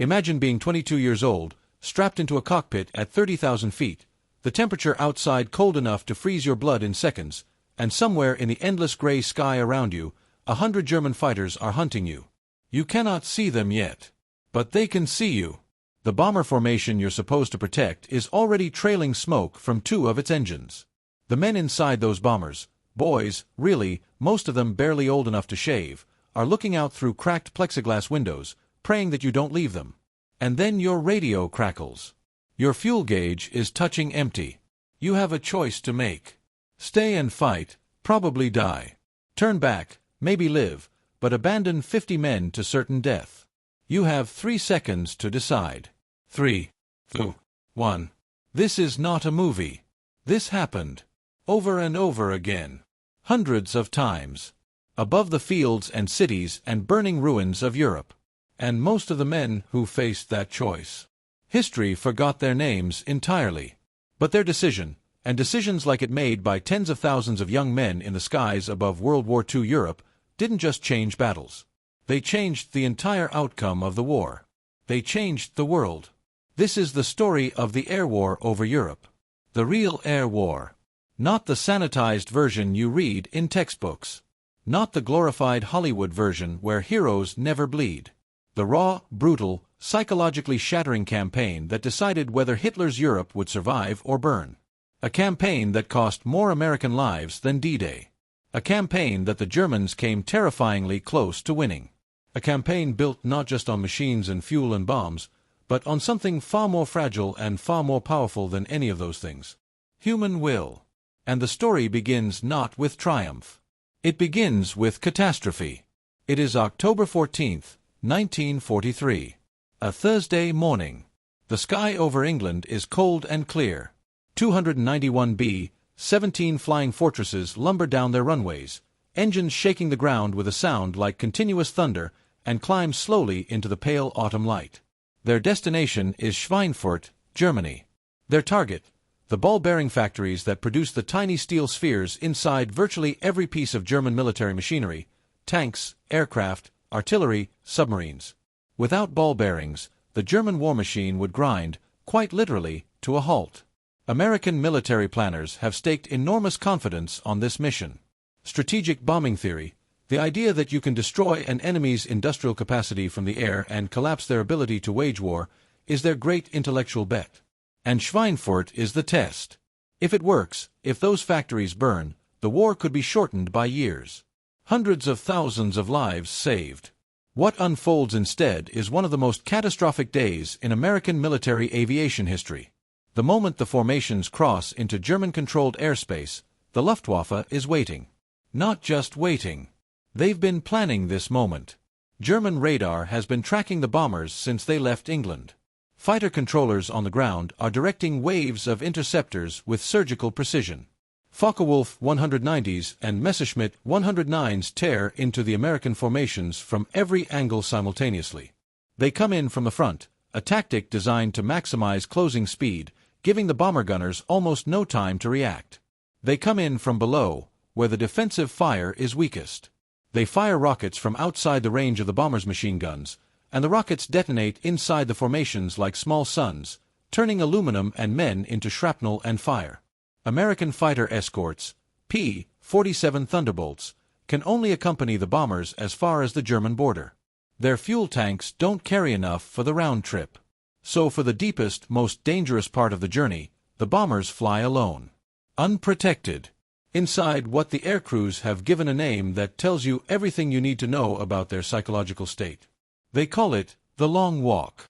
Imagine being 22 years old, strapped into a cockpit at 30,000 feet, the temperature outside cold enough to freeze your blood in seconds, and somewhere in the endless gray sky around you, 100 German fighters are hunting you. You cannot see them yet, but they can see you. The bomber formation you're supposed to protect is already trailing smoke from 2 of its engines. The men inside those bombers, boys, really, most of them barely old enough to shave, are looking out through cracked plexiglass windows, praying that you don't leave them. And then your radio crackles. Your fuel gauge is touching empty. You have a choice to make. Stay and fight, probably die. Turn back, maybe live, but abandon 50 men to certain death. You have 3 seconds to decide. 3, 2, 1. This is not a movie. This happened. Over and over again. Hundreds of times. Above the fields and cities and burning ruins of Europe. And most of the men who faced that choice. History forgot their names entirely. But their decision, and decisions like it made by tens of thousands of young men in the skies above World War II Europe, didn't just change battles. They changed the entire outcome of the war. They changed the world. This is the story of the air war over Europe. The real air war. Not the sanitized version you read in textbooks. Not the glorified Hollywood version where heroes never bleed. The raw, brutal, psychologically shattering campaign that decided whether Hitler's Europe would survive or burn. A campaign that cost more American lives than D-Day. A campaign that the Germans came terrifyingly close to winning. A campaign built not just on machines and fuel and bombs, but on something far more fragile and far more powerful than any of those things. Human will. And the story begins not with triumph. It begins with catastrophe. It is October 14th, 1943. A Thursday morning. The sky over England is cold and clear. 291 B-17 flying fortresses lumber down their runways, engines shaking the ground with a sound like continuous thunder, and climb slowly into the pale autumn light. Their destination is Schweinfurt, Germany. Their target, the ball-bearing factories that produce the tiny steel spheres inside virtually every piece of German military machinery, tanks, aircraft, artillery, submarines. Without ball bearings, the German war machine would grind, quite literally, to a halt. American military planners have staked enormous confidence on this mission. Strategic bombing theory, the idea that you can destroy an enemy's industrial capacity from the air and collapse their ability to wage war, is their great intellectual bet. And Schweinfurt is the test. If it works, if those factories burn, the war could be shortened by years. Hundreds of thousands of lives saved. What unfolds instead is one of the most catastrophic days in American military aviation history. The moment the formations cross into German-controlled airspace, the Luftwaffe is waiting. Not just waiting. They've been planning this moment. German radar has been tracking the bombers since they left England. Fighter controllers on the ground are directing waves of interceptors with surgical precision. Focke-Wulf 190s and Messerschmitt 109s tear into the American formations from every angle simultaneously. They come in from the front, a tactic designed to maximize closing speed, giving the bomber gunners almost no time to react. They come in from below, where the defensive fire is weakest. They fire rockets from outside the range of the bombers' machine guns, and the rockets detonate inside the formations like small suns, turning aluminum and men into shrapnel and fire. American fighter escorts, P-47 Thunderbolts, can only accompany the bombers as far as the German border. Their fuel tanks don't carry enough for the round trip. So for the deepest, most dangerous part of the journey, the bombers fly alone. Unprotected. Inside what the aircrews have given a name that tells you everything you need to know about their psychological state. They call it the long walk.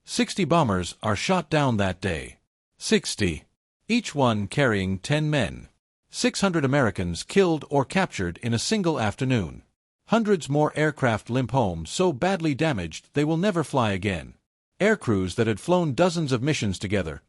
60 bombers are shot down that day. 60. Each one carrying 10 men. 600 Americans killed or captured in a single afternoon. Hundreds more aircraft limp home so badly damaged they will never fly again. Aircrews that had flown dozens of missions together,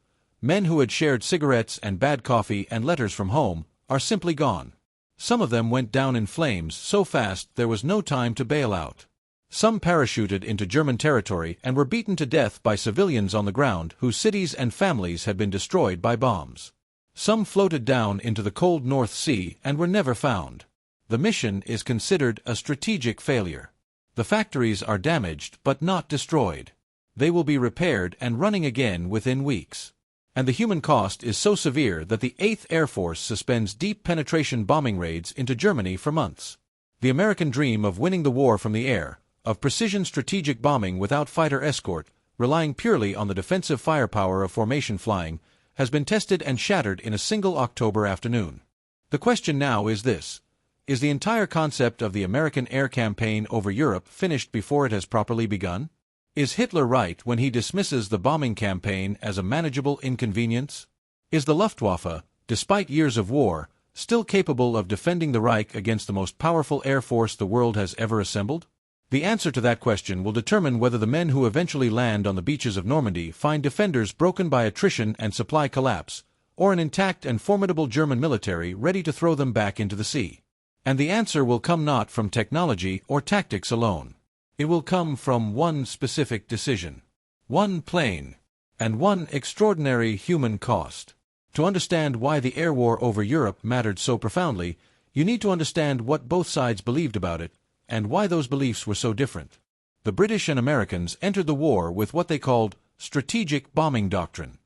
men who had shared cigarettes and bad coffee and letters from home, are simply gone. Some of them went down in flames so fast there was no time to bail out. Some parachuted into German territory and were beaten to death by civilians on the ground whose cities and families had been destroyed by bombs. Some floated down into the cold North Sea and were never found. The mission is considered a strategic failure. The factories are damaged but not destroyed. They will be repaired and running again within weeks. And the human cost is so severe that the 8th Air Force suspends deep penetration bombing raids into Germany for months. The American dream of winning the war from the air, of precision strategic bombing without fighter escort, relying purely on the defensive firepower of formation flying, has been tested and shattered in a single October afternoon. The question now is this: is the entire concept of the American air campaign over Europe finished before it has properly begun? Is Hitler right when he dismisses the bombing campaign as a manageable inconvenience? Is the Luftwaffe, despite years of war, still capable of defending the Reich against the most powerful air force the world has ever assembled? The answer to that question will determine whether the men who eventually land on the beaches of Normandy find defenders broken by attrition and supply collapse, or an intact and formidable German military ready to throw them back into the sea. And the answer will come not from technology or tactics alone. It will come from one specific decision, one plain, and one extraordinary human cost. To understand why the air war over Europe mattered so profoundly, you need to understand what both sides believed about it, and why those beliefs were so different. The British and Americans entered the war with what they called strategic bombing doctrine.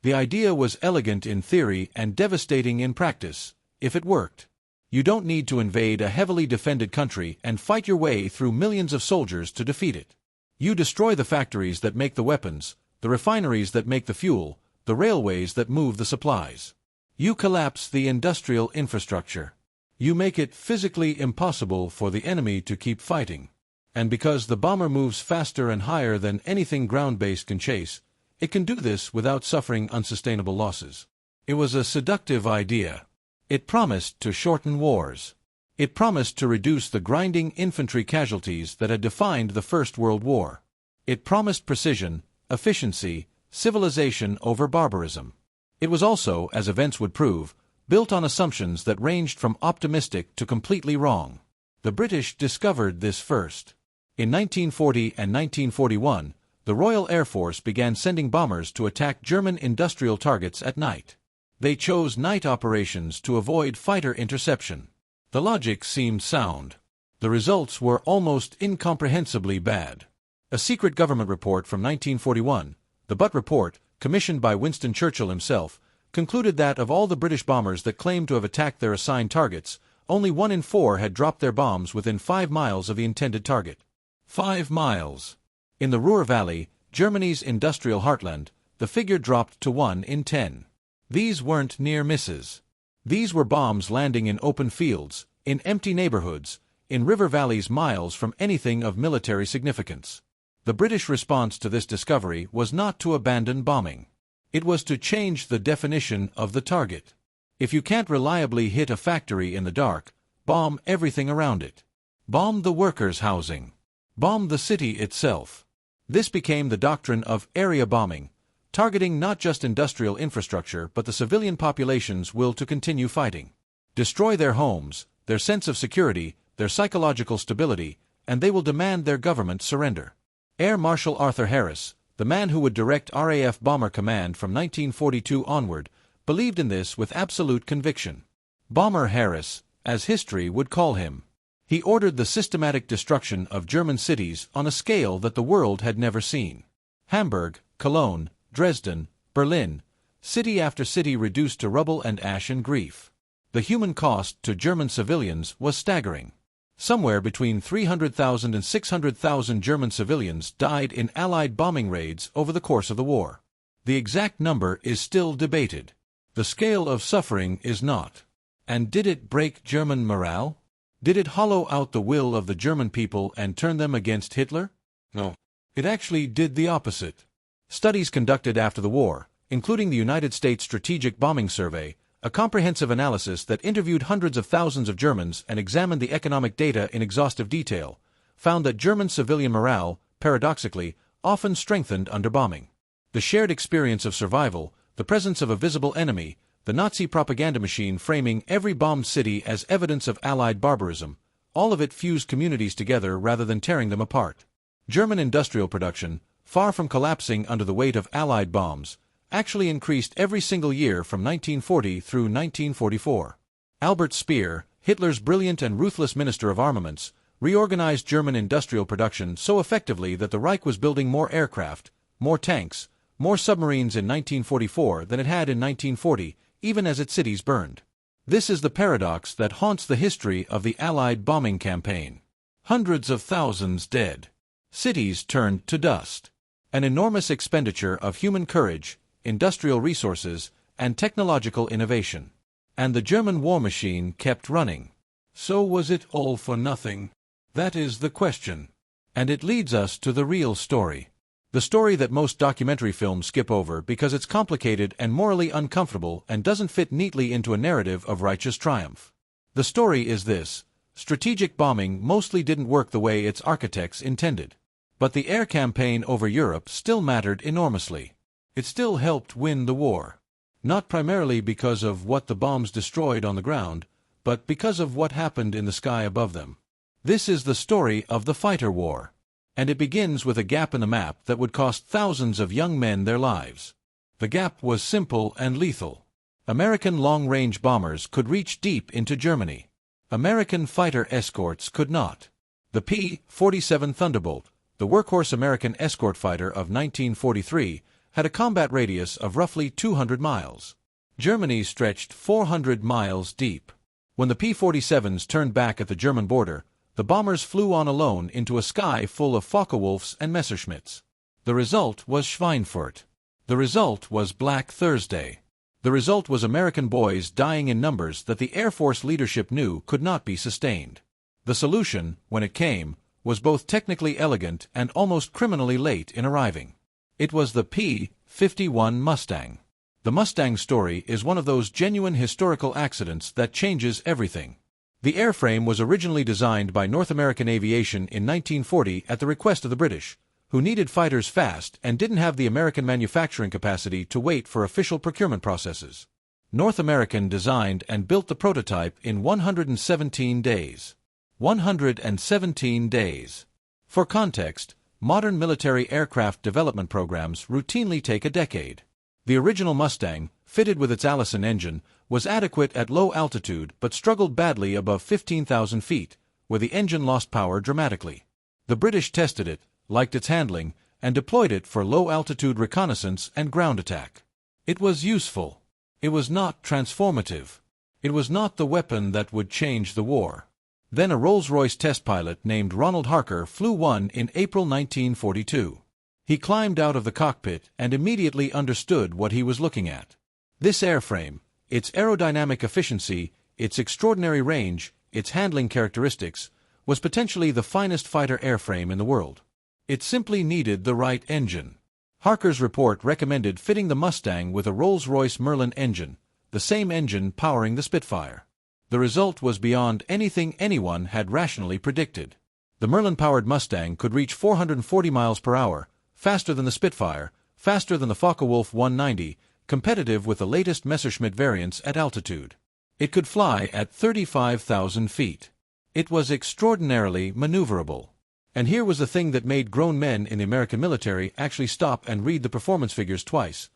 The idea was elegant in theory and devastating in practice, if it worked. You don't need to invade a heavily defended country and fight your way through millions of soldiers to defeat it. You destroy the factories that make the weapons, the refineries that make the fuel, the railways that move the supplies. You collapse the industrial infrastructure. You make it physically impossible for the enemy to keep fighting. And because the bomber moves faster and higher than anything ground-based can chase, it can do this without suffering unsustainable losses. It was a seductive idea. It promised to shorten wars. It promised to reduce the grinding infantry casualties that had defined the First World War. It promised precision, efficiency, civilization over barbarism. It was also, as events would prove, built on assumptions that ranged from optimistic to completely wrong. The British discovered this first. In 1940 and 1941, the Royal Air Force began sending bombers to attack German industrial targets at night. They chose night operations to avoid fighter interception. The logic seemed sound. The results were almost incomprehensibly bad. A secret government report from 1941, the Butt Report, commissioned by Winston Churchill himself, concluded that of all the British bombers that claimed to have attacked their assigned targets, only 1 in 4 had dropped their bombs within 5 miles of the intended target. 5 miles. In the Ruhr Valley, Germany's industrial heartland, the figure dropped to 1 in 10. These weren't near misses. These were bombs landing in open fields, in empty neighborhoods, in river valleys miles from anything of military significance. The British response to this discovery was not to abandon bombing. It was to change the definition of the target. If you can't reliably hit a factory in the dark, bomb everything around it. Bomb the workers' housing. Bomb the city itself. This became the doctrine of area bombing, targeting not just industrial infrastructure but the civilian population's will to continue fighting. Destroy their homes, their sense of security, their psychological stability, and they will demand their government surrender. Air Marshal Arthur Harris, the man who would direct RAF Bomber Command from 1942 onward, believed in this with absolute conviction. Bomber Harris, as history would call him. He ordered the systematic destruction of German cities on a scale that the world had never seen. Hamburg, Cologne, Dresden, Berlin, city after city reduced to rubble and ash and grief. The human cost to German civilians was staggering. Somewhere between 300,000 and 600,000 German civilians died in Allied bombing raids over the course of the war. The exact number is still debated. The scale of suffering is not. And did it break German morale? Did it hollow out the will of the German people and turn them against Hitler? No. It actually did the opposite. Studies conducted after the war, including the United States Strategic Bombing Survey, a comprehensive analysis that interviewed hundreds of thousands of Germans and examined the economic data in exhaustive detail, found that German civilian morale, paradoxically, often strengthened under bombing. The shared experience of survival, the presence of a visible enemy, the Nazi propaganda machine framing every bombed city as evidence of Allied barbarism, all of it fused communities together rather than tearing them apart. German industrial production, far from collapsing under the weight of Allied bombs, actually increased every single year from 1940 through 1944. Albert Speer, Hitler's brilliant and ruthless Minister of Armaments, reorganized German industrial production so effectively that the Reich was building more aircraft, more tanks, more submarines in 1944 than it had in 1940, even as its cities burned. This is the paradox that haunts the history of the Allied bombing campaign. Hundreds of thousands dead. Cities turned to dust. An enormous expenditure of human courage, industrial resources, and technological innovation. And the German war machine kept running. So was it all for nothing? That is the question. And it leads us to the real story. The story that most documentary films skip over because it's complicated and morally uncomfortable and doesn't fit neatly into a narrative of righteous triumph. The story is this: strategic bombing mostly didn't work the way its architects intended. But the air campaign over Europe still mattered enormously. It still helped win the war. Not primarily because of what the bombs destroyed on the ground, but because of what happened in the sky above them. This is the story of the fighter war. And it begins with a gap in the map that would cost thousands of young men their lives. The gap was simple and lethal. American long-range bombers could reach deep into Germany. American fighter escorts could not. The P-47 Thunderbolt, the workhorse American escort fighter of 1943, had a combat radius of roughly 200 miles. Germany stretched 400 miles deep. When the P-47s turned back at the German border, the bombers flew on alone into a sky full of Focke-Wulfs and Messerschmitts. The result was Schweinfurt. The result was Black Thursday. The result was American boys dying in numbers that the Air Force leadership knew could not be sustained. The solution, when it came, was both technically elegant and almost criminally late in arriving. It was the P-51 Mustang. The Mustang story is one of those genuine historical accidents that changes everything. The airframe was originally designed by North American Aviation in 1940 at the request of the British, who needed fighters fast and didn't have the American manufacturing capacity to wait for official procurement processes. North American designed and built the prototype in 117 days. 117 days. For context, modern military aircraft development programs routinely take a decade. The original Mustang, fitted with its Allison engine, was adequate at low altitude but struggled badly above 15,000 feet, where the engine lost power dramatically. The British tested it, liked its handling, and deployed it for low-altitude reconnaissance and ground attack. It was useful. It was not transformative. It was not the weapon that would change the war. Then a Rolls-Royce test pilot named Ronald Harker flew one in April 1942. He climbed out of the cockpit and immediately understood what he was looking at. This airframe, its aerodynamic efficiency, its extraordinary range, its handling characteristics, was potentially the finest fighter airframe in the world. It simply needed the right engine. Harker's report recommended fitting the Mustang with a Rolls-Royce Merlin engine, the same engine powering the Spitfire. The result was beyond anything anyone had rationally predicted. The Merlin-powered Mustang could reach 440 miles per hour, faster than the Spitfire, faster than the Focke-Wulf 190, competitive with the latest Messerschmitt variants at altitude. It could fly at 35,000 feet. It was extraordinarily maneuverable. And here was the thing that made grown men in the American military actually stop and read the performance figures twice.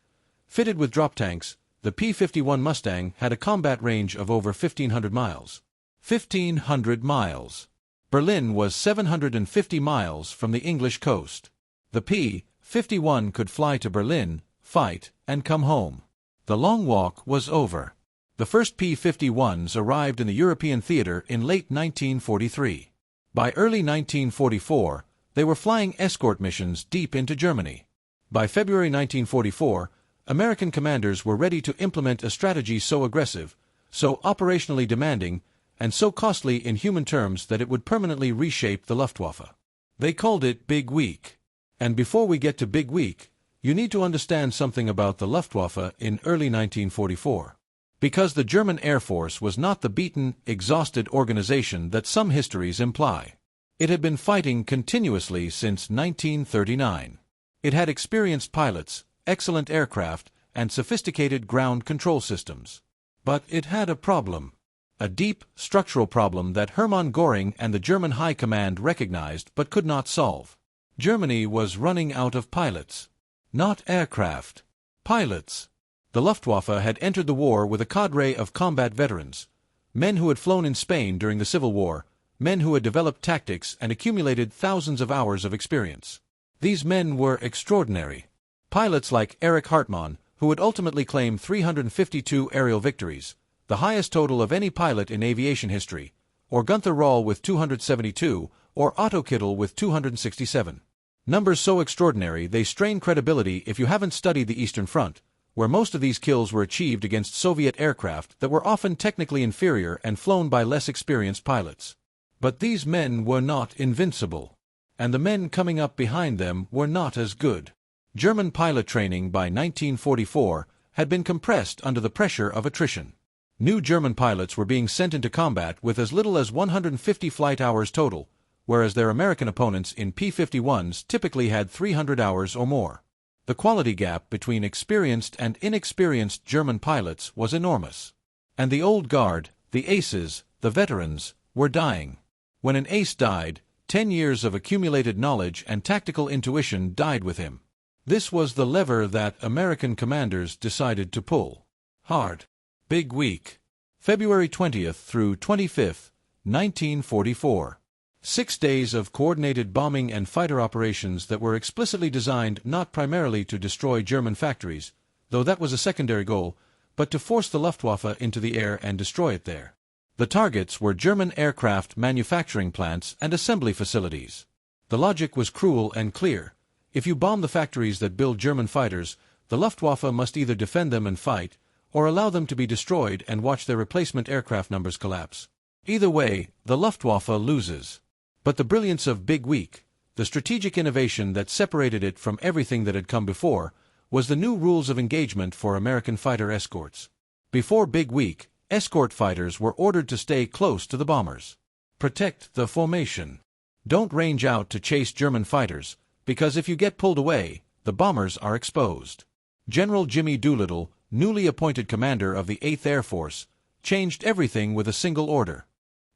Fitted with drop tanks, the P-51 Mustang had a combat range of over 1,500 miles. 1,500 miles. Berlin was 750 miles from the English coast. The P-51 could fly to Berlin, fight, and come home. The long walk was over. The first P-51s arrived in the European theater in late 1943. By early 1944, they were flying escort missions deep into Germany. By February 1944, American commanders were ready to implement a strategy so aggressive, so operationally demanding, and so costly in human terms that it would permanently reshape the Luftwaffe. They called it Big Week. And before we get to Big Week, you need to understand something about the Luftwaffe in early 1944. Because the German Air Force was not the beaten, exhausted organization that some histories imply. It had been fighting continuously since 1939. It had experienced pilots, excellent aircraft, and sophisticated ground control systems. But it had a problem. A deep, structural problem that Hermann Göring and the German High Command recognized but could not solve. Germany was running out of pilots. Not aircraft. Pilots. The Luftwaffe had entered the war with a cadre of combat veterans, men who had flown in Spain during the Civil War, men who had developed tactics and accumulated thousands of hours of experience. These men were extraordinary. Pilots like Erich Hartmann, who would ultimately claim 352 aerial victories, the highest total of any pilot in aviation history, or Gunther Rahl with 272, or Otto Kittel with 267. Numbers so extraordinary they strain credibility if you haven't studied the Eastern Front, where most of these kills were achieved against Soviet aircraft that were often technically inferior and flown by less experienced pilots. But these men were not invincible, and the men coming up behind them were not as good. German pilot training by 1944 had been compressed under the pressure of attrition. New German pilots were being sent into combat with as little as 150 flight hours total, whereas their American opponents in P-51s typically had 300 hours or more. The quality gap between experienced and inexperienced German pilots was enormous. And the old guard, the aces, the veterans, were dying. When an ace died, 10 years of accumulated knowledge and tactical intuition died with him. This was the lever that American commanders decided to pull. Hard. Big Week. February 20th through 25th, 1944. 6 days of coordinated bombing and fighter operations that were explicitly designed not primarily to destroy German factories, though that was a secondary goal, but to force the Luftwaffe into the air and destroy it there. The targets were German aircraft manufacturing plants and assembly facilities. The logic was cruel and clear. If you bomb the factories that build German fighters, the Luftwaffe must either defend them and fight, or allow them to be destroyed and watch their replacement aircraft numbers collapse. Either way, the Luftwaffe loses. But the brilliance of Big Week, the strategic innovation that separated it from everything that had come before, was the new rules of engagement for American fighter escorts. Before Big Week, escort fighters were ordered to stay close to the bombers. Protect the formation. Don't range out to chase German fighters, because if you get pulled away, the bombers are exposed. General Jimmy Doolittle, newly appointed commander of the 8th Air Force, changed everything with a single order.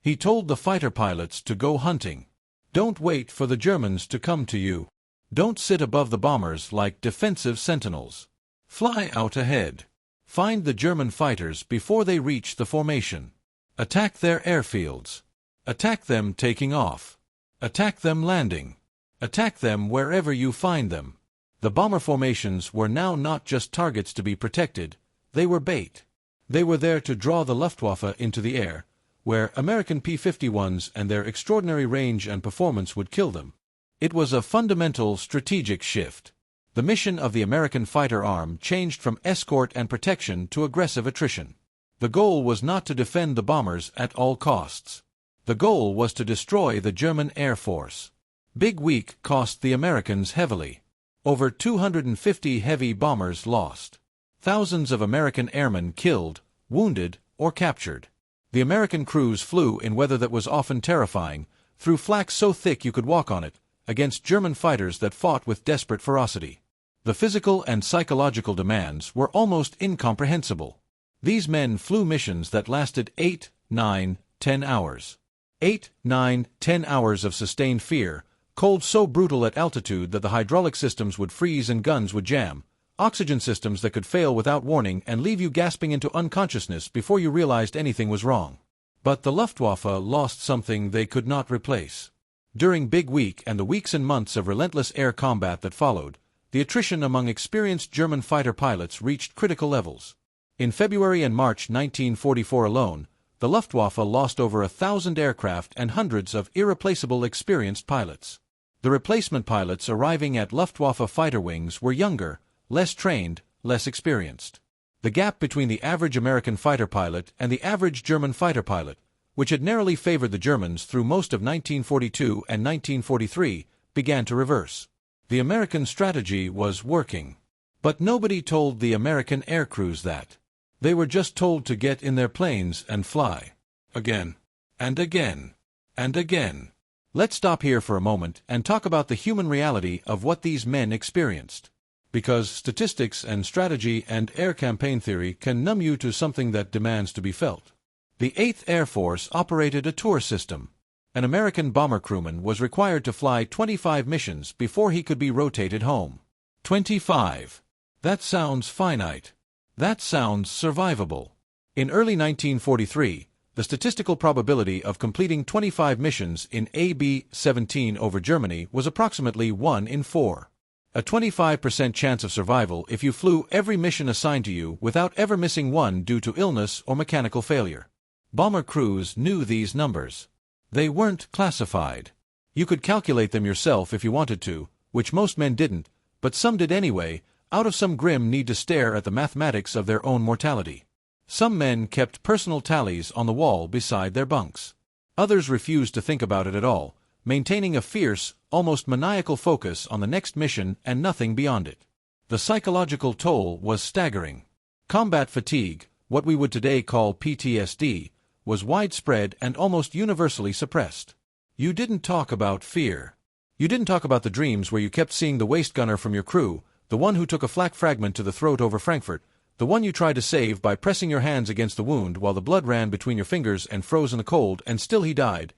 He told the fighter pilots to go hunting. Don't wait for the Germans to come to you. Don't sit above the bombers like defensive sentinels. Fly out ahead. Find the German fighters before they reach the formation. Attack their airfields. Attack them taking off. Attack them landing. Attack them wherever you find them. The bomber formations were now not just targets to be protected, they were bait. They were there to draw the Luftwaffe into the air, where American P-51s and their extraordinary range and performance would kill them. It was a fundamental strategic shift. The mission of the American fighter arm changed from escort and protection to aggressive attrition. The goal was not to defend the bombers at all costs. The goal was to destroy the German Air Force. Big Week cost the Americans heavily. Over 250 heavy bombers lost. Thousands of American airmen killed, wounded, or captured. The American crews flew in weather that was often terrifying, through flak so thick you could walk on it, against German fighters that fought with desperate ferocity. The physical and psychological demands were almost incomprehensible. These men flew missions that lasted 8, 9, 10 hours. 8, 9, 10 hours of sustained fear, cold so brutal at altitude that the hydraulic systems would freeze and guns would jam, oxygen systems that could fail without warning and leave you gasping into unconsciousness before you realized anything was wrong. But the Luftwaffe lost something they could not replace. During Big Week and the weeks and months of relentless air combat that followed, the attrition among experienced German fighter pilots reached critical levels. In February and March 1944 alone, the Luftwaffe lost over 1,000 aircraft and hundreds of irreplaceable experienced pilots. The replacement pilots arriving at Luftwaffe fighter wings were younger, less trained, less experienced. The gap between the average American fighter pilot and the average German fighter pilot, which had narrowly favored the Germans through most of 1942 and 1943, began to reverse. The American strategy was working. But nobody told the American air crews that. They were just told to get in their planes and fly. Again. And again. And again. Let's stop here for a moment and talk about the human reality of what these men experienced. Because statistics and strategy and air campaign theory can numb you to something that demands to be felt. The 8th Air Force operated a tour system. An American bomber crewman was required to fly 25 missions before he could be rotated home. 25. That sounds finite. That sounds survivable. In early 1943, the statistical probability of completing 25 missions in AB-17 over Germany was approximately 1 in 4. A 25% chance of survival if you flew every mission assigned to you without ever missing one due to illness or mechanical failure. Bomber crews knew these numbers. They weren't classified. You could calculate them yourself if you wanted to, which most men didn't, but some did anyway, out of some grim need to stare at the mathematics of their own mortality. Some men kept personal tallies on the wall beside their bunks. Others refused to think about it at all, maintaining a fierce, almost maniacal focus on the next mission and nothing beyond it. The psychological toll was staggering. Combat fatigue, what we would today call PTSD, was widespread and almost universally suppressed. You didn't talk about fear. You didn't talk about the dreams where you kept seeing the waist gunner from your crew, the one who took a flak fragment to the throat over Frankfurt, the one you tried to save by pressing your hands against the wound while the blood ran between your fingers and froze in the cold, and still he died,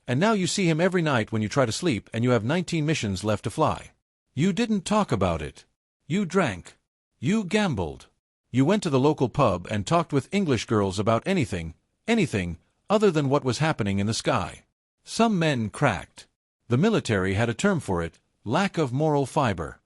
and now you see him every night when you try to sleep and you have 19 missions left to fly. You didn't talk about it. You drank. You gambled. You went to the local pub and talked with English girls about anything other than what was happening in the sky. Some men cracked. The military had a term for it, lack of moral fiber.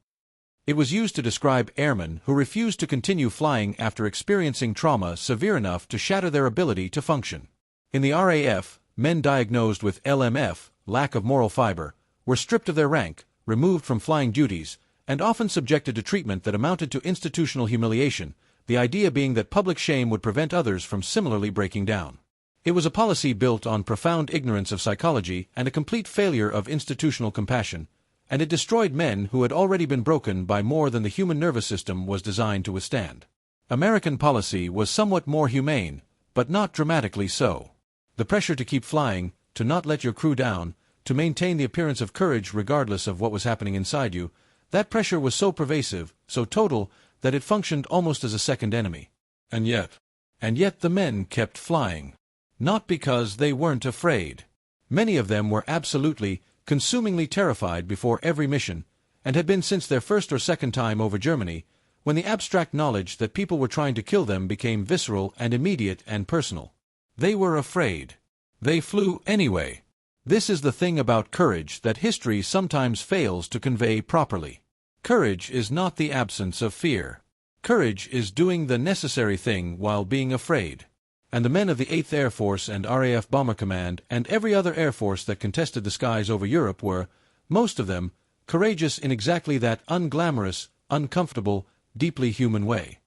It was used to describe airmen who refused to continue flying after experiencing trauma severe enough to shatter their ability to function. In the RAF, men diagnosed with LMF, lack of moral fiber, were stripped of their rank, removed from flying duties, and often subjected to treatment that amounted to institutional humiliation, the idea being that public shame would prevent others from similarly breaking down. It was a policy built on profound ignorance of psychology and a complete failure of institutional compassion, and it destroyed men who had already been broken by more than the human nervous system was designed to withstand. American policy was somewhat more humane, but not dramatically so. The pressure to keep flying, to not let your crew down, to maintain the appearance of courage regardless of what was happening inside you, that pressure was so pervasive, so total, that it functioned almost as a second enemy. And yet the men kept flying. Not because they weren't afraid. Many of them were absolutely, consumingly terrified before every mission, and had been since their first or second time over Germany, when the abstract knowledge that people were trying to kill them became visceral and immediate and personal. They were afraid. They flew anyway. This is the thing about courage that history sometimes fails to convey properly. Courage is not the absence of fear. Courage is doing the necessary thing while being afraid. And the men of the 8th Air Force and RAF Bomber Command and every other air force that contested the skies over Europe were, most of them, courageous in exactly that unglamorous, uncomfortable, deeply human way.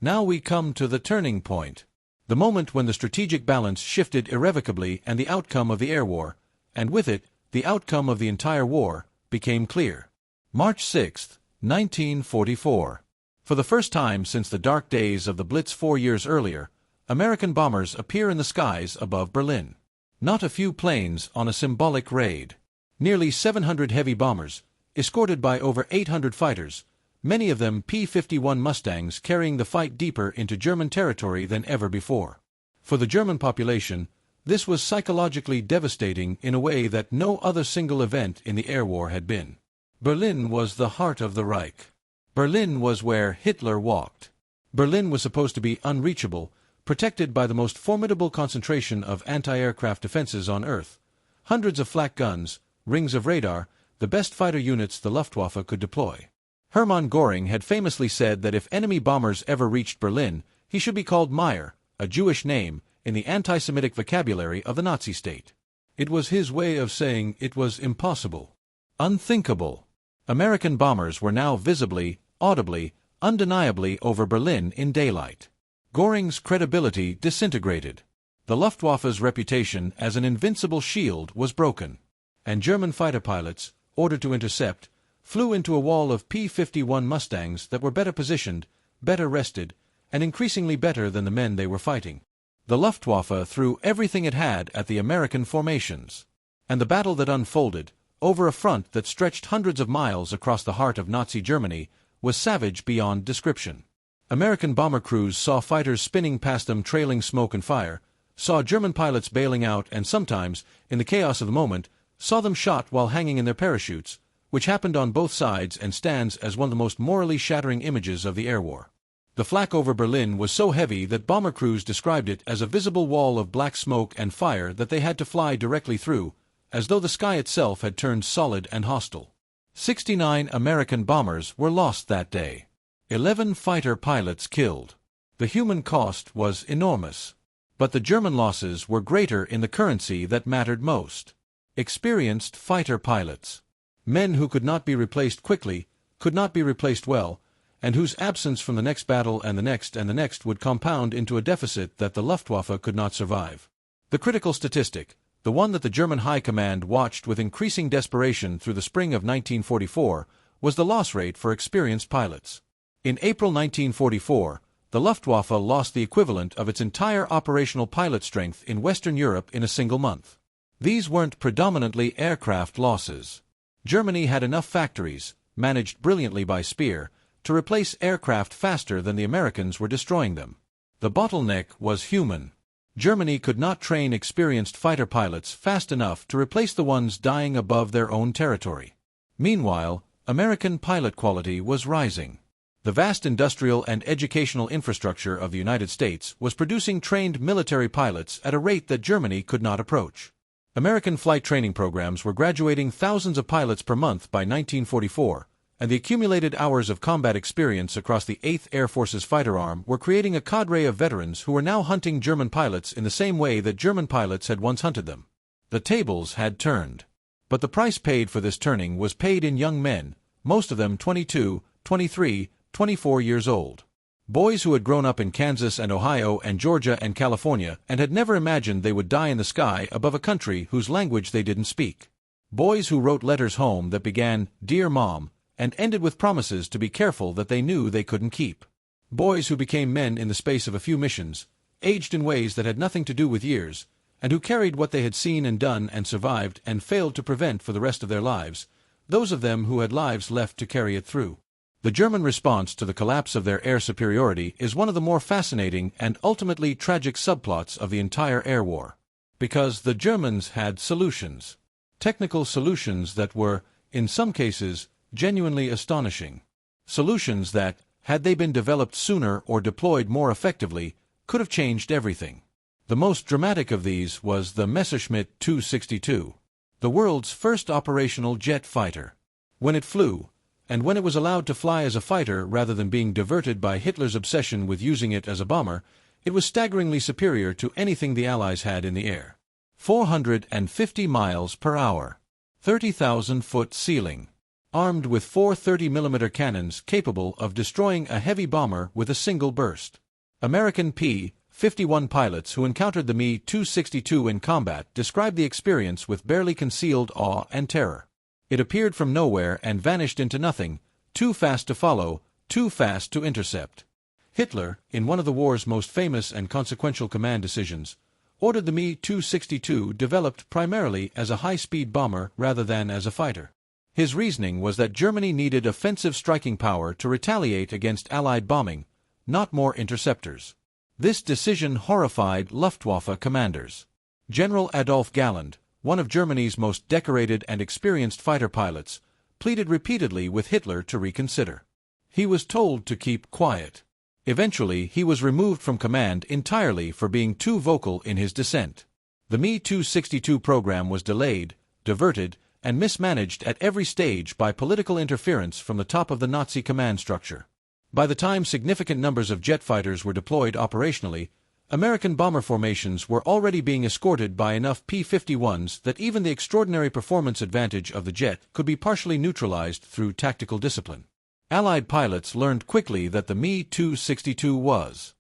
Now we come to the turning point. The moment when the strategic balance shifted irrevocably and the outcome of the air war, and with it, the outcome of the entire war, became clear. March 6, 1944. For the first time since the dark days of the Blitz 4 years earlier, American bombers appear in the skies above Berlin. Not a few planes on a symbolic raid. Nearly 700 heavy bombers, escorted by over 800 fighters, many of them P-51 Mustangs carrying the fight deeper into German territory than ever before. For the German population, this was psychologically devastating in a way that no other single event in the air war had been. Berlin was the heart of the Reich. Berlin was where Hitler walked. Berlin was supposed to be unreachable, protected by the most formidable concentration of anti-aircraft defenses on Earth, hundreds of flak guns, rings of radar, the best fighter units the Luftwaffe could deploy. Hermann Göring had famously said that if enemy bombers ever reached Berlin, he should be called Meyer, a Jewish name, in the anti-Semitic vocabulary of the Nazi state. It was his way of saying it was impossible, unthinkable. American bombers were now visibly, audibly, undeniably over Berlin in daylight. Göring's credibility disintegrated. The Luftwaffe's reputation as an invincible shield was broken. And German fighter pilots, ordered to intercept, flew into a wall of P-51 Mustangs that were better positioned, better rested, and increasingly better than the men they were fighting. The Luftwaffe threw everything it had at the American formations. And the battle that unfolded, over a front that stretched hundreds of miles across the heart of Nazi Germany, was savage beyond description. American bomber crews saw fighters spinning past them trailing smoke and fire, saw German pilots bailing out and sometimes, in the chaos of the moment, saw them shot while hanging in their parachutes, which happened on both sides and stands as one of the most morally shattering images of the air war. The flak over Berlin was so heavy that bomber crews described it as a visible wall of black smoke and fire that they had to fly directly through, as though the sky itself had turned solid and hostile. 69 American bombers were lost that day. 11 fighter pilots killed. The human cost was enormous. But the German losses were greater in the currency that mattered most. Experienced fighter pilots. Men who could not be replaced quickly, could not be replaced well, and whose absence from the next battle and the next would compound into a deficit that the Luftwaffe could not survive. The critical statistic, the one that the German High Command watched with increasing desperation through the spring of 1944, was the loss rate for experienced pilots. In April 1944, the Luftwaffe lost the equivalent of its entire operational pilot strength in Western Europe in a single month. These weren't predominantly aircraft losses. Germany had enough factories, managed brilliantly by Speer, to replace aircraft faster than the Americans were destroying them. The bottleneck was human. Germany could not train experienced fighter pilots fast enough to replace the ones dying above their own territory. Meanwhile, American pilot quality was rising. The vast industrial and educational infrastructure of the United States was producing trained military pilots at a rate that Germany could not approach. American flight training programs were graduating thousands of pilots per month by 1944, and the accumulated hours of combat experience across the 8th Air Force's fighter arm were creating a cadre of veterans who were now hunting German pilots in the same way that German pilots had once hunted them. The tables had turned. But the price paid for this turning was paid in young men, most of them 22, 23, 24 years old. Boys who had grown up in Kansas and Ohio and Georgia and California and had never imagined they would die in the sky above a country whose language they didn't speak. Boys who wrote letters home that began, "Dear Mom," and ended with promises to be careful that they knew they couldn't keep. Boys who became men in the space of a few missions, aged in ways that had nothing to do with years, and who carried what they had seen and done and survived and failed to prevent for the rest of their lives, those of them who had lives left to carry it through. The German response to the collapse of their air superiority is one of the more fascinating and ultimately tragic subplots of the entire air war. Because the Germans had solutions. Technical solutions that were, in some cases, genuinely astonishing. Solutions that, had they been developed sooner or deployed more effectively, could have changed everything. The most dramatic of these was the Messerschmitt 262, the world's first operational jet fighter. When it flew, and when it was allowed to fly as a fighter rather than being diverted by Hitler's obsession with using it as a bomber, it was staggeringly superior to anything the Allies had in the air. 450 miles per hour, 30,000-foot ceiling. Armed with 4 30mm cannons capable of destroying a heavy bomber with a single burst. American P-51 pilots who encountered the Me-262 in combat described the experience with barely concealed awe and terror. It appeared from nowhere and vanished into nothing, too fast to follow, too fast to intercept. Hitler, in one of the war's most famous and consequential command decisions, ordered the Me-262 developed primarily as a high-speed bomber rather than as a fighter. His reasoning was that Germany needed offensive striking power to retaliate against Allied bombing, not more interceptors. This decision horrified Luftwaffe commanders. General Adolf Galland, one of Germany's most decorated and experienced fighter pilots, pleaded repeatedly with Hitler to reconsider. He was told to keep quiet. Eventually, he was removed from command entirely for being too vocal in his dissent. The Me-262 program was delayed, diverted, and mismanaged at every stage by political interference from the top of the Nazi command structure. By the time significant numbers of jet fighters were deployed operationally, American bomber formations were already being escorted by enough P-51s that even the extraordinary performance advantage of the jet could be partially neutralized through tactical discipline. Allied pilots learned quickly that the Me-262 was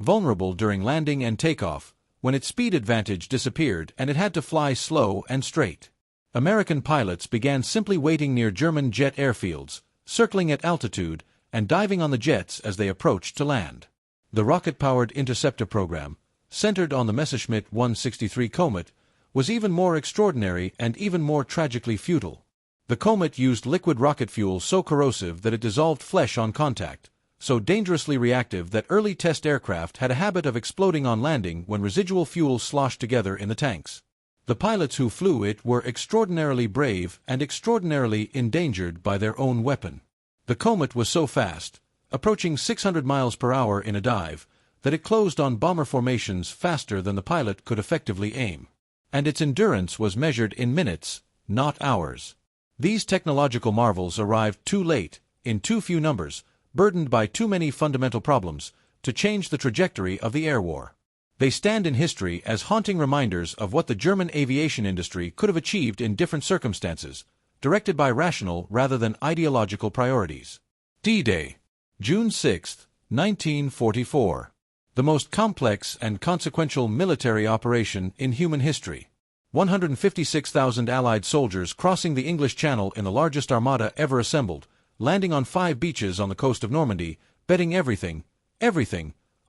vulnerable during landing and takeoff, when its speed advantage disappeared and it had to fly slow and straight. American pilots began simply waiting near German jet airfields, circling at altitude, and diving on the jets as they approached to land. The rocket-powered interceptor program, centered on the Messerschmitt 163 Comet, was even more extraordinary and even more tragically futile. The Comet used liquid rocket fuel so corrosive that it dissolved flesh on contact, so dangerously reactive that early test aircraft had a habit of exploding on landing when residual fuel sloshed together in the tanks. The pilots who flew it were extraordinarily brave and extraordinarily endangered by their own weapon. The Comet was so fast, approaching 600 miles per hour in a dive, that it closed on bomber formations faster than the pilot could effectively aim. And its endurance was measured in minutes, not hours. These technological marvels arrived too late, in too few numbers, burdened by too many fundamental problems, to change the trajectory of the air war. They stand in history as haunting reminders of what the German aviation industry could have achieved in different circumstances, directed by rational rather than ideological priorities. D-Day, June 6, 1944. The most complex and consequential military operation in human history. 156,000 Allied soldiers crossing the English Channel in the largest armada ever assembled, landing on 5 beaches on the coast of Normandy, betting everything,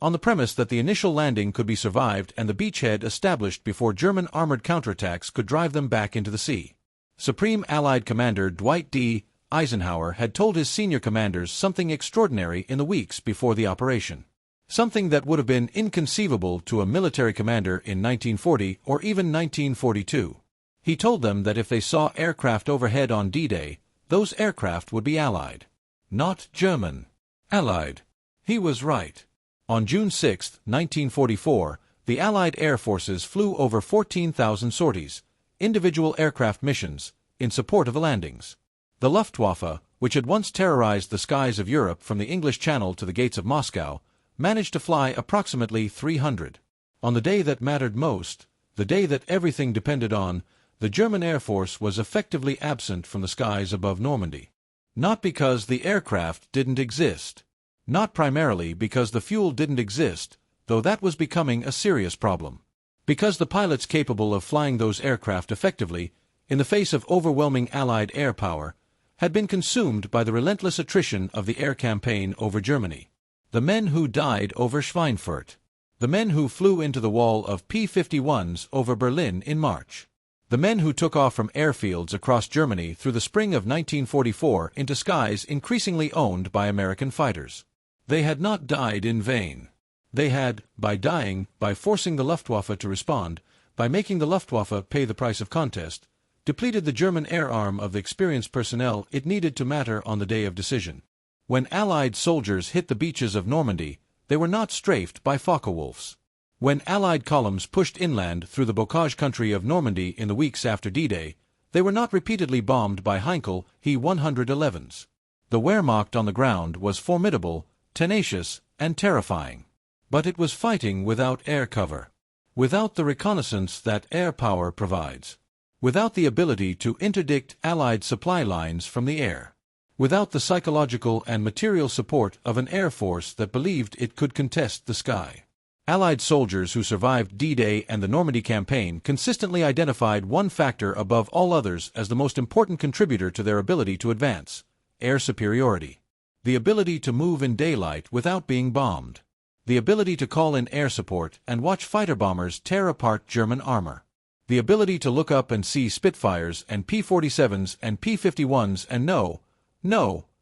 on the premise that the initial landing could be survived and the beachhead established before German armored counterattacks could drive them back into the sea. Supreme Allied Commander Dwight D. Eisenhower had told his senior commanders something extraordinary in the weeks before the operation. Something that would have been inconceivable to a military commander in 1940 or even 1942. He told them that if they saw aircraft overhead on D-Day, those aircraft would be Allied. Not German. Allied. He was right. On June 6, 1944, the Allied air forces flew over 14,000 sorties, individual aircraft missions, in support of the landings. The Luftwaffe, which had once terrorized the skies of Europe from the English Channel to the gates of Moscow, managed to fly approximately 300. On the day that mattered most, the day that everything depended on, the German Air Force was effectively absent from the skies above Normandy. Not because the aircraft didn't exist. Not primarily because the fuel didn't exist, though that was becoming a serious problem. Because the pilots capable of flying those aircraft effectively, in the face of overwhelming Allied air power, had been consumed by the relentless attrition of the air campaign over Germany. The men who died over Schweinfurt. The men who flew into the wall of P-51s over Berlin in March. The men who took off from airfields across Germany through the spring of 1944 into skies increasingly owned by American fighters. They had not died in vain. They had, by forcing the Luftwaffe to respond, by making the Luftwaffe pay the price of contest, depleted the German air arm of the experienced personnel it needed to matter on the day of decision. When Allied soldiers hit the beaches of Normandy, they were not strafed by Focke-Wulfs. When Allied columns pushed inland through the bocage country of Normandy in the weeks after D-Day, they were not repeatedly bombed by Heinkel He-111s. The Wehrmacht on the ground was formidable, tenacious, and terrifying. But it was fighting without air cover. Without the reconnaissance that air power provides. Without the ability to interdict Allied supply lines from the air. Without the psychological and material support of an air force that believed it could contest the sky. Allied soldiers who survived D-Day and the Normandy campaign consistently identified one factor above all others as the most important contributor to their ability to advance: air superiority. The ability to move in daylight without being bombed. The ability to call in air support and watch fighter bombers tear apart German armor. The ability to look up and see Spitfires and P-47s and P-51s and know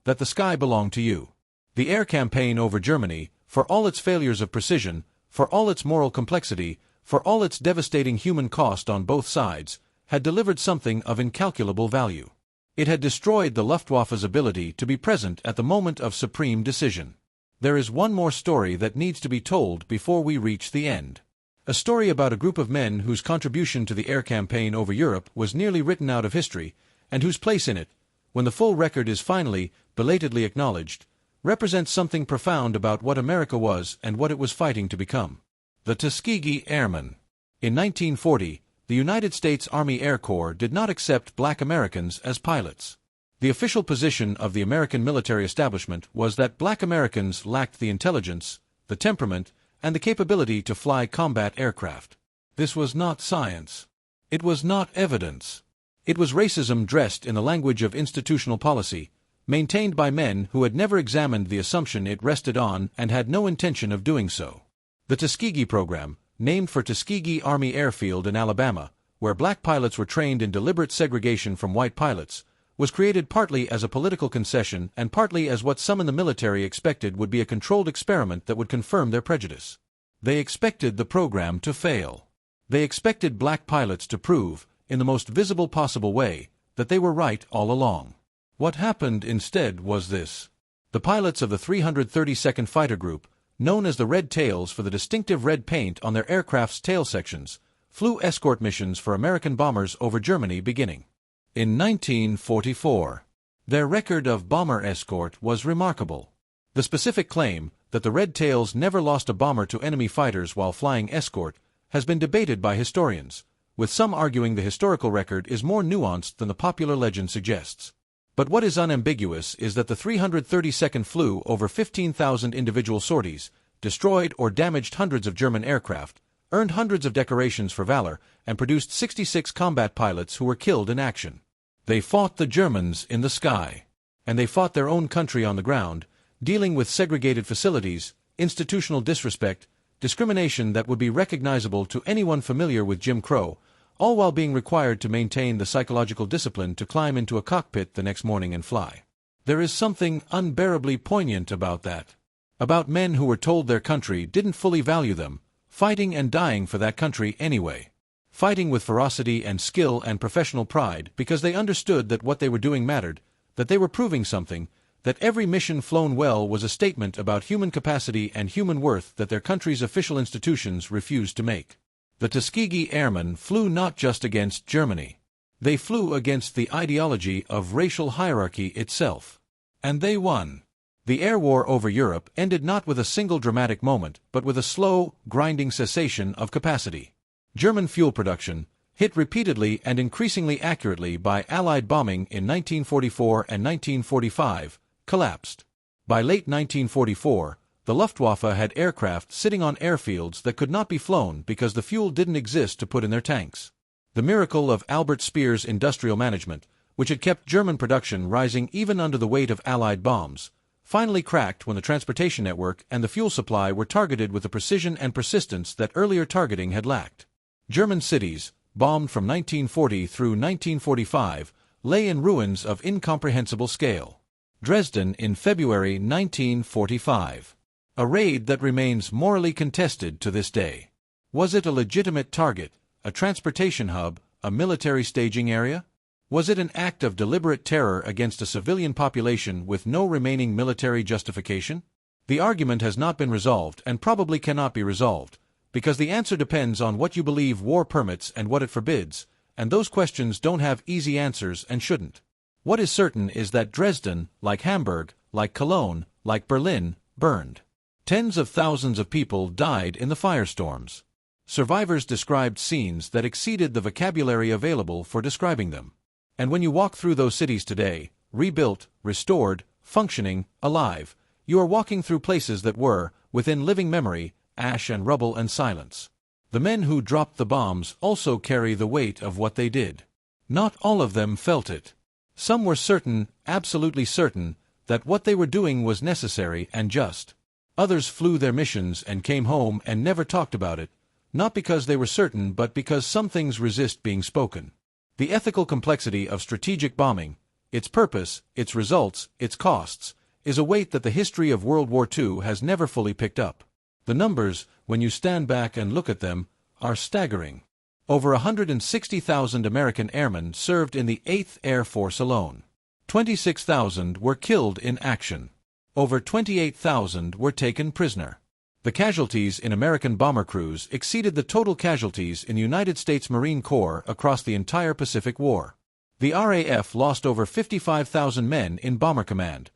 that the sky belonged to you. The air campaign over Germany, for all its failures of precision, for all its moral complexity, for all its devastating human cost on both sides, had delivered something of incalculable value. It had destroyed the Luftwaffe's ability to be present at the moment of supreme decision. There is one more story that needs to be told before we reach the end. A story about a group of men whose contribution to the air campaign over Europe was nearly written out of history, and whose place in it, when the full record is finally, belatedly acknowledged, represents something profound about what America was and what it was fighting to become. The Tuskegee Airmen. In 1940, the United States Army Air Corps did not accept black Americans as pilots. The official position of the American military establishment was that black Americans lacked the intelligence, the temperament, and the capability to fly combat aircraft. This was not science. It was not evidence. It was racism dressed in the language of institutional policy, maintained by men who had never examined the assumption it rested on and had no intention of doing so. The Tuskegee program, named for Tuskegee Army Airfield in Alabama, where black pilots were trained in deliberate segregation from white pilots, was created partly as a political concession and partly as what some in the military expected would be a controlled experiment that would confirm their prejudice. They expected the program to fail. They expected black pilots to prove, in the most visible possible way, that they were right all along. What happened instead was this. The pilots of the 332nd Fighter Group, known as the Red Tails for the distinctive red paint on their aircraft's tail sections, flew escort missions for American bombers over Germany beginning in 1944. Their record of bomber escort was remarkable. The specific claim that the Red Tails never lost a bomber to enemy fighters while flying escort has been debated by historians, with some arguing the historical record is more nuanced than the popular legend suggests. But what is unambiguous is that the 332nd flew over 15,000 individual sorties, destroyed or damaged hundreds of German aircraft, earned hundreds of decorations for valor, and produced 66 combat pilots who were killed in action. They fought the Germans in the sky, and they fought their own country on the ground, dealing with segregated facilities, institutional disrespect, discrimination that would be recognizable to anyone familiar with Jim Crow, all while being required to maintain the psychological discipline to climb into a cockpit the next morning and fly. There is something unbearably poignant about that. About men who were told their country didn't fully value them, fighting and dying for that country anyway. Fighting with ferocity and skill and professional pride because they understood that what they were doing mattered, that they were proving something, that every mission flown well was a statement about human capacity and human worth that their country's official institutions refused to make. The Tuskegee Airmen flew not just against Germany. They flew against the ideology of racial hierarchy itself. And they won. The air war over Europe ended not with a single dramatic moment, but with a slow, grinding cessation of capacity. German fuel production, hit repeatedly and increasingly accurately by Allied bombing in 1944 and 1945, collapsed. By late 1944, the Luftwaffe had aircraft sitting on airfields that could not be flown because the fuel didn't exist to put in their tanks. The miracle of Albert Speer's industrial management, which had kept German production rising even under the weight of Allied bombs, finally cracked when the transportation network and the fuel supply were targeted with a precision and persistence that earlier targeting had lacked. German cities, bombed from 1940 through 1945, lay in ruins of incomprehensible scale. Dresden in February 1945. A raid that remains morally contested to this day. Was it a legitimate target, a transportation hub, a military staging area? Was it an act of deliberate terror against a civilian population with no remaining military justification? The argument has not been resolved and probably cannot be resolved, because the answer depends on what you believe war permits and what it forbids, and those questions don't have easy answers and shouldn't. What is certain is that Dresden, like Hamburg, like Cologne, like Berlin, burned. Tens of thousands of people died in the firestorms. Survivors described scenes that exceeded the vocabulary available for describing them. And when you walk through those cities today, rebuilt, restored, functioning, alive, you are walking through places that were, within living memory, ash and rubble and silence. The men who dropped the bombs also carry the weight of what they did. Not all of them felt it. Some were certain, absolutely certain, that what they were doing was necessary and just. Others flew their missions and came home and never talked about it, not because they were certain but because some things resist being spoken. The ethical complexity of strategic bombing, its purpose, its results, its costs, is a weight that the history of World War II has never fully picked up. The numbers, when you stand back and look at them, are staggering. Over 160,000 American airmen served in the 8th Air Force alone. 26,000 were killed in action. Over 28,000 were taken prisoner. The casualties in American bomber crews exceeded the total casualties in the United States Marine Corps across the entire Pacific War. The RAF lost over 55,000 men in Bomber Command,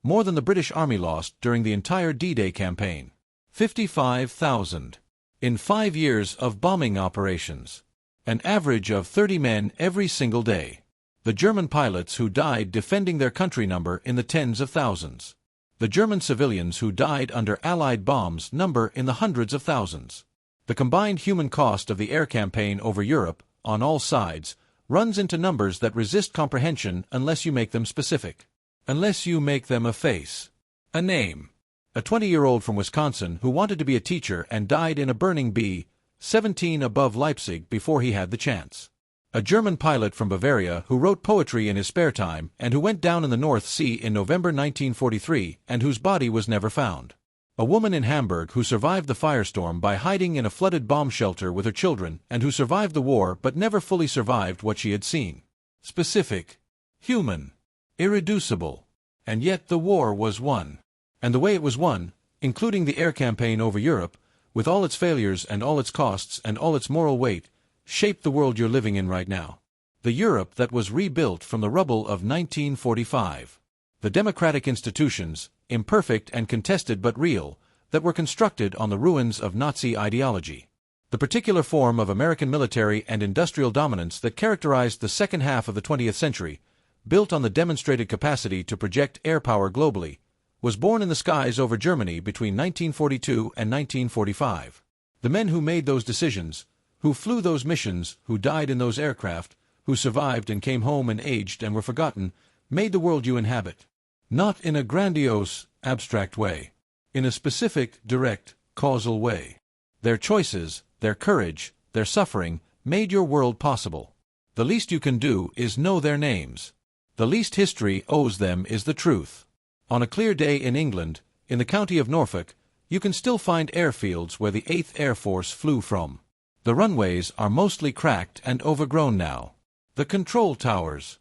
more than the British Army lost during the entire D-Day campaign. 55,000. In 5 years of bombing operations. An average of 30 men every single day. The German pilots who died defending their country number in the tens of thousands. The German civilians who died under Allied bombs number in the hundreds of thousands. The combined human cost of the air campaign over Europe, on all sides, runs into numbers that resist comprehension unless you make them specific. Unless you make them a face. A name. A 20-year-old from Wisconsin who wanted to be a teacher and died in a burning B-17 above Leipzig before he had the chance. A German pilot from Bavaria who wrote poetry in his spare time and who went down in the North Sea in November 1943 and whose body was never found. A woman in Hamburg who survived the firestorm by hiding in a flooded bomb shelter with her children and who survived the war but never fully survived what she had seen. Specific. Human. Irreducible. And yet the war was won. And the way it was won, including the air campaign over Europe, with all its failures and all its costs and all its moral weight, shaped the world you're living in right now. The Europe that was rebuilt from the rubble of 1945. The democratic institutions, imperfect and contested but real, that were constructed on the ruins of Nazi ideology. The particular form of American military and industrial dominance that characterized the second half of the 20th century, built on the demonstrated capacity to project air power globally, was born in the skies over Germany between 1942 and 1945. The men who made those decisions, who flew those missions, who died in those aircraft, who survived and came home and aged and were forgotten, made the world you inhabit. Not in a grandiose, abstract way. In a specific, direct, causal way. Their choices, their courage, their suffering, made your world possible. The least you can do is know their names. The least history owes them is the truth. On a clear day in England, in the county of Norfolk, you can still find airfields where the 8th Air Force flew from. The runways are mostly cracked and overgrown now. The control towers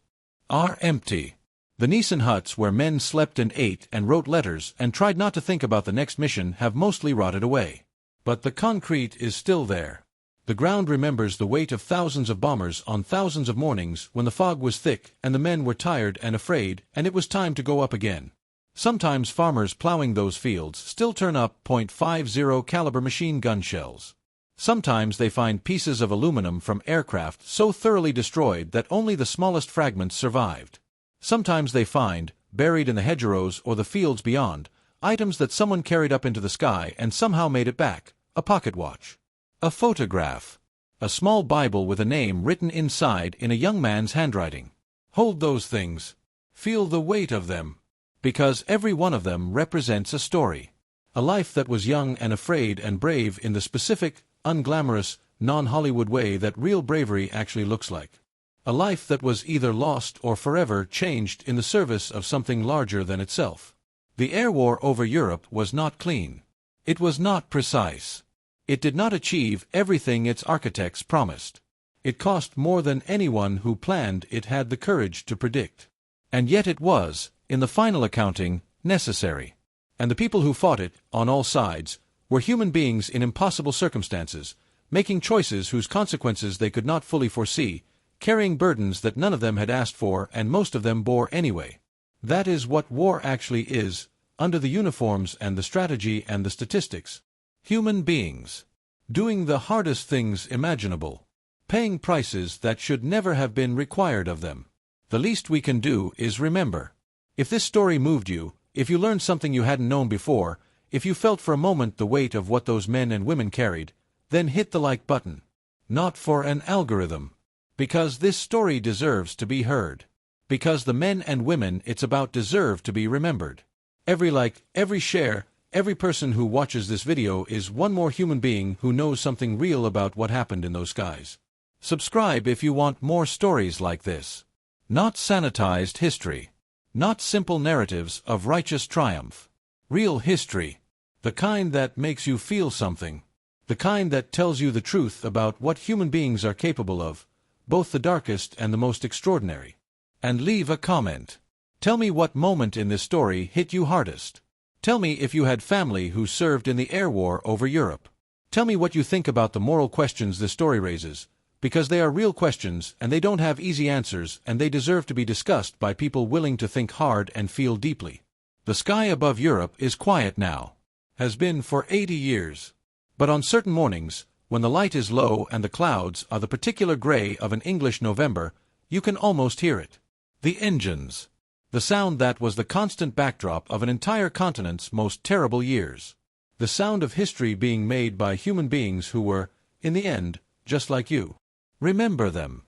are empty. The Nissen huts where men slept and ate and wrote letters and tried not to think about the next mission have mostly rotted away. But the concrete is still there. The ground remembers the weight of thousands of bombers on thousands of mornings when the fog was thick and the men were tired and afraid and it was time to go up again. Sometimes farmers plowing those fields still turn up .50 caliber machine gun shells. Sometimes they find pieces of aluminum from aircraft so thoroughly destroyed that only the smallest fragments survived. Sometimes they find, buried in the hedgerows or the fields beyond, items that someone carried up into the sky and somehow made it back: a pocket watch, a photograph, a small Bible with a name written inside in a young man's handwriting. Hold those things. Feel the weight of them. Because every one of them represents a story. A life that was young and afraid and brave in the specific, unglamorous, non-Hollywood way that real bravery actually looks like. A life that was either lost or forever changed in the service of something larger than itself. The air war over Europe was not clean. It was not precise. It did not achieve everything its architects promised. It cost more than anyone who planned it had the courage to predict. And yet it was, in the final accounting, necessary. And the people who fought it, on all sides, were human beings in impossible circumstances, making choices whose consequences they could not fully foresee, carrying burdens that none of them had asked for and most of them bore anyway. That is what war actually is, under the uniforms and the strategy and the statistics. Human beings. Doing the hardest things imaginable. Paying prices that should never have been required of them. The least we can do is remember. If this story moved you, if you learned something you hadn't known before, if you felt for a moment the weight of what those men and women carried, then hit the like button. Not for an algorithm. Because this story deserves to be heard. Because the men and women it's about deserve to be remembered. Every like, every share, every person who watches this video is one more human being who knows something real about what happened in those skies. Subscribe if you want more stories like this. Not sanitized history. Not simple narratives of righteous triumph. Real history. The kind that makes you feel something. The kind that tells you the truth about what human beings are capable of, both the darkest and the most extraordinary. And leave a comment. Tell me what moment in this story hit you hardest. Tell me if you had family who served in the air war over Europe. Tell me what you think about the moral questions this story raises, because they are real questions and they don't have easy answers and they deserve to be discussed by people willing to think hard and feel deeply. The sky above Europe is quiet now. Has been for 80 years. But on certain mornings, when the light is low and the clouds are the particular gray of an English November, you can almost hear it. The engines. The sound that was the constant backdrop of an entire continent's most terrible years. The sound of history being made by human beings who were, in the end, just like you. Remember them.